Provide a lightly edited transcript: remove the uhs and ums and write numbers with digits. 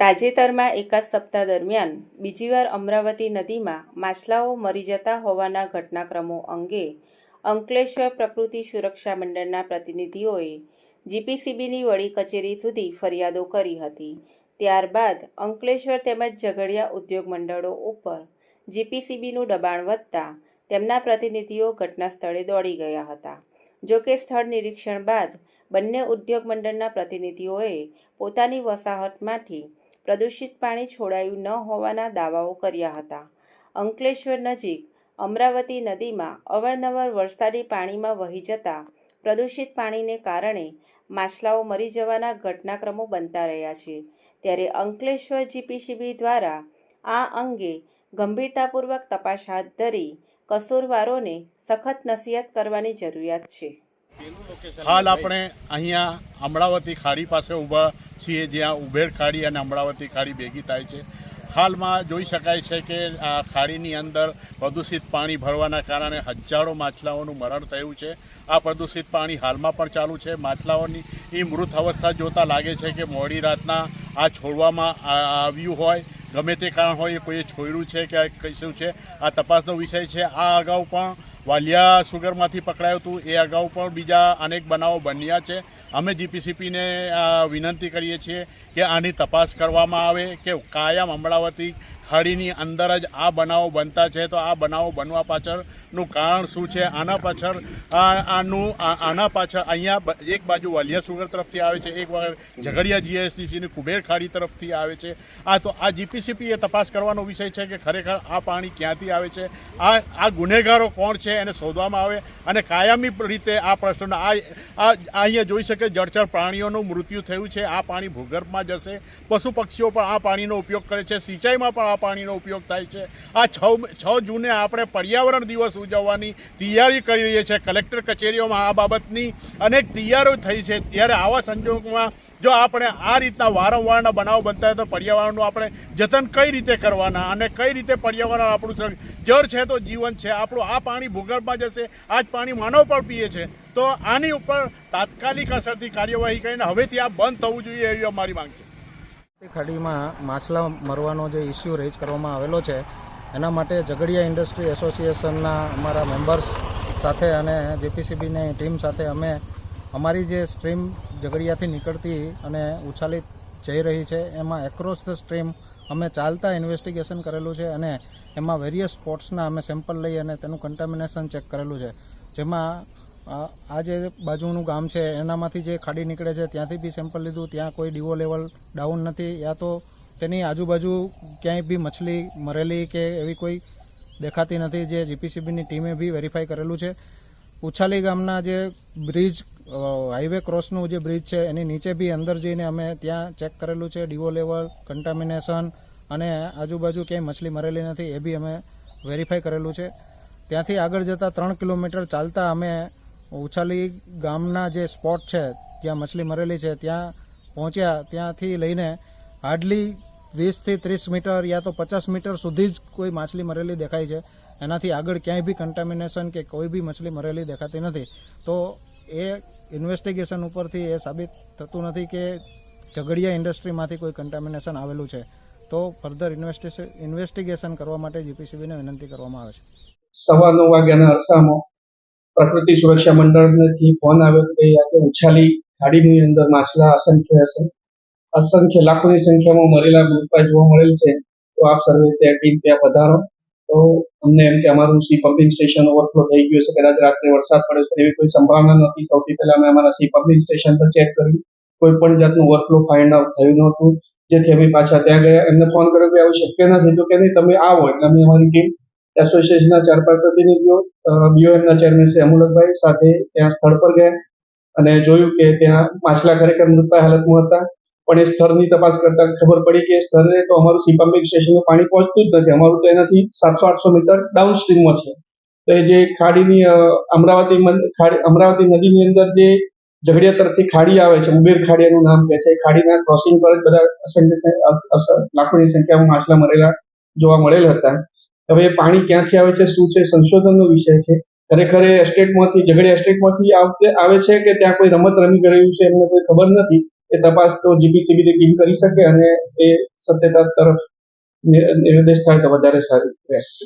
તાજેતરમાં એકાદ સપ્તાહ દરમિયાન બીજીવાર અમરાવતી નદીમાં માછલાઓ મરી જતા હોવાના ઘટનાક્રમો અંગે અંકલેશ્વર પ્રકૃતિ સુરક્ષા મંડળના પ્રતિનિધિઓએ જીપીસીબીની વડી કચેરી સુધી ફરિયાદો કરી હતી. ત્યારબાદ અંકલેશ્વર તેમજ ઝઘડિયા ઉદ્યોગ મંડળો ઉપર જીપીસીબીનું દબાણ વધતા તેમના પ્રતિનિધિઓ ઘટના સ્થળે દોડી ગયા હતા. જોકે સ્થળ નિરીક્ષણ બાદ બંને ઉદ્યોગ મંડળના પ્રતિનિધિઓએ પોતાની વસાહતમાંથી પ્રદૂષિત પાણી છોડાયું ન હોવાના દાવાઓ કર્યા હતા. અંકલેશ્વર નજીક અમરાવતી નદીમાં અવારનવાર વરસાદી પાણીમાં વહી જતા પ્રદૂષિત પાણીને કારણે માછલાઓ મરી જવાના ઘટનાક્રમો બનતા રહ્યા છે. ત્યારે અંકલેશ્વર જીપીસીબી દ્વારા આ અંગે ગંભીરતાપૂર્વક તપાસ હાથ ધરી કસૂરવારોને સખત નસીહત કરવાની જરૂરિયાત છે. હાલ આપણે અહીંયા અમરાવતી ખાડી પાસે ઊભા છીએ, જ્યાં ઉભેર ખાડી અને અમરાવતી ખાડી ભેગી થાય છે. હાલમાં જોઈ શકાય છે કે આ ખાડીની અંદર પ્રદૂષિત પાણી ભરવાના કારણે હજારો માછલાઓનું મરણ થયું છે. આ પ્રદૂષિત પાણી હાલમાં પણ ચાલુ છે. માછલાઓની મૃત અવસ્થા જોતાં લાગે છે કે મોડી રાતના આ છોડવામાં આવ્યું હોય, ગમે તે કારણ હોય, કોઈએ છોડ્યું છે કે કશું છે, આ તપાસનો વિષય છે. આ અગાઉ પણ વાલિયા સુગરમાંથી પકડાયું હતું. એ અગાઉ પણ બીજા અનેક બનાવો બન્યા છે. અમે જીપીસીબીને વિનંતી કરીએ છીએ કે આની તપાસ કરવામાં આવે કે કાયમ અમરાવતી ખાડીની અંદર જ આ બનાવો બનતા છે, તો આ બનાવો બનવા પાછળનું કારણ શું છે? આના પાછળ અહીંયા એક બાજુ વાલિયા સુગર તરફથી આવે છે, એક બાજુ ઝઘડિયા જીએસડીસીની કુબેર ખાડી તરફથી આવે છે. આ જીપીસીબી એ તપાસ કરવાનો વિષય છે કે ખરેખર આ પાણી ક્યાંથી આવે છે, આ ગુનેગારો કોણ છે એને શોધવામાં આવે અને કાયમી રીતે આ પ્રશ્નનો અહીંયા જોઈ શકે જળચર પ્રાણીઓનું મૃત્યુ થયું છે. આ પાણી ભૂગર્ભમાં જશે. પશુ પક્ષીઓ પણ આ પાણીનો ઉપયોગ કરે છે. સિંચાઈમાં પણ આ પાણીનો ઉપયોગ થાય છે. આ 6 જૂને આપણે પર્યાવરણ દિવસ ઉજવવાની તૈયારી કરી રહ્યા છીએ. કલેક્ટર કચેરીઓમાં આ બાબતની અનેક તૈયારીઓ થઈ છે. ત્યારે આવા સંજોગોમાં જો આપણે આ રીતના વારંવારના બનાવો બનતા હોય તો પર્યાવરણનું આપણે જતન કઈ રીતે કરવાના અને કઈ રીતે પર્યાવરણ આપણું જળ છે તો જીવન છે આપણું. આ પાણી ભૂગર્ભમાં જશે. આ જ પાણી માનવ પણ પીએ છે. તો આની ઉપર તાત્કાલિક અસરથી કાર્યવાહી કરીને હવેથી આ બંધ થવું જોઈએ એવી અમારી માંગ છે. ખાડીમાં માછલા મરવાનો જે ઇસ્યુ રેઝ કરવામાં આવેલો છે, એના માટે ઝઘડિયા ઇન્ડસ્ટ્રી એસોસિએશનના અમારા મેમ્બર્સ સાથે અને જીપીસીબીની ટીમ સાથે અમે અમારી જે સ્ટ્રીમ ઝઘડિયાથી નીકળતી અને ઉછાલી જઈ રહી છે એમાં એક્રોસ ધ સ્ટ્રીમ અમે ચાલતા ઇન્વેસ્ટિગેશન કરેલું છે અને એમાં વેરિયસ સ્પોટ્સના અમે સેમ્પલ લઈ અને તેનું કન્ટામિનેશન ચેક કરેલું છે. જેમાં આ જે બાજુનું ગામ છે એનામાંથી જે ખાડી નીકળે છે ત્યાંથી બી સેમ્પલ લીધું. ત્યાં કોઈ ડીઓ લેવલ ડાઉન નથી, યા તો તેની આજુબાજુ ક્યાંય બી મછલી મરેલી કે એવી કોઈ દેખાતી નથી, જે જીપીસીબીની ટીમે બી વેરીફાઈ કરેલું છે. ઉછાલી ગામના જે બ્રિજ હાઈવે ક્રોસનું જે બ્રિજ છે એની નીચે બી અંદર જઈને અમે ત્યાં ચેક કરેલું છે. ડીઓ લેવલ, કન્ટામિનેશન અને આજુબાજુ ક્યાંય મછલી મરેલી નથી એ બી અમે વેરીફાઈ કરેલું છે. ત્યાંથી આગળ જતાં 3 કિલોમીટર ચાલતા અમે ઉછાલી ગામના જે સ્પોટ છે જ્યાં મછલી મરેલી છે ત્યાં પહોંચ્યા. ત્યાંથી લઈને હાર્ડલી 20 થી 30 મીટર યા તો 50 મીટર સુધી જ કોઈ માછલી મરેલી દેખાય છે. એનાથી આગળ ક્યાંય બી કન્ટામિનેશન કે કોઈ બી મછલી મરેલી દેખાતી નથી. તો એ ઇન્વેસ્ટિગેશન ઉપરથી એ સાબિત થતું નથી કે ઝઘડિયા ઇન્ડસ્ટ્રીમાંથી કોઈ કન્ટામિનેશન આવેલું છે. તો ફર્ધર ઇન્વેસ્ટિગેશન કરવા માટે જીપીસીબીને વિનંતી કરવામાં આવે છે. 9:15 વાગ્યાના અરસામાં પ્રકૃતિ સુરક્ષા મંડળથી ફોન આવ્યો કે આજે ઉછાલી ખાડીની અંદર માછલા અસંખ્ય લાખોની સંખ્યામાં મરેલા મૃતપાય જોવા મળેલ છે. તો આપ સર્વે ટીમ ત્યાં પધારો. તો અમને એમ કે અમારું સી પમ્પિંગ સ્ટેશન ઓવરફ્લો થઈ ગયું છે, કદાચ રાત્રે વરસાદ પડે છે એવી કોઈ સંભાવના નહોતી. સૌથી પહેલા અમે અમારા સી પમ્પિંગ સ્ટેશન પર ચેક કર્યું, કોઈ પણ જાતનું ઓવરફ્લો ફાઇન્ડ આઉટ થયું નહોતું. જેથી અમે પાછા ત્યાં ગયા. એમને ફોન કર્યો કે આવું શક્ય નથી, તો કે નહીં તમે આવો. એટલે અમે અમારી ટીમ એસોસિએશનના 4-5 પ્રતિનિધિઓ, બીઓએમના ચેરમેન શ્રી અમુલકભાઈ સાથે ત્યાં સ્થળ પર ગયા અને જોયું કે ત્યાં માછલા ખરેખર મૃતપાય હાલતમાં હતા. પણ એ સ્થળની તપાસ કરતા ખબર પડી કે સ્થળે તો અમારું સી પમ્પિંગ સ્ટેશનનું પાણી પહોંચતું જ નથી. અમારું તો એનાથી 700-800 મીટર ડાઉન સ્ટ્રીમમાં છે. તો એ જે ખાડીની અમરાવતી નદીની અંદર જે ઝઘડિયા તરફથી ખાડી આવે છે, ઉબેર ખાડી એનું નામ કહે છે, એ ખાડીના ક્રોસિંગ પર જ બધા લાખોની સંખ્યામાં માછલા મરેલા જોવા મળેલ હતા. હવે એ પાણી ક્યાંથી આવે છે, શું છે, સંશોધનનો વિષય છે. ખરેખર એ ઝઘડિયા એસ્ટેટમાંથી આવે છે કે ત્યાં કોઈ રમત રમી ગયું છે એમને કોઈ ખબર નથી. એ તપાસ તો જીપીસીબીની ટીમ કરી શકે અને એ સત્યતા તરફ નિર્દેશ થાય તો વધારે સારું રહેશે.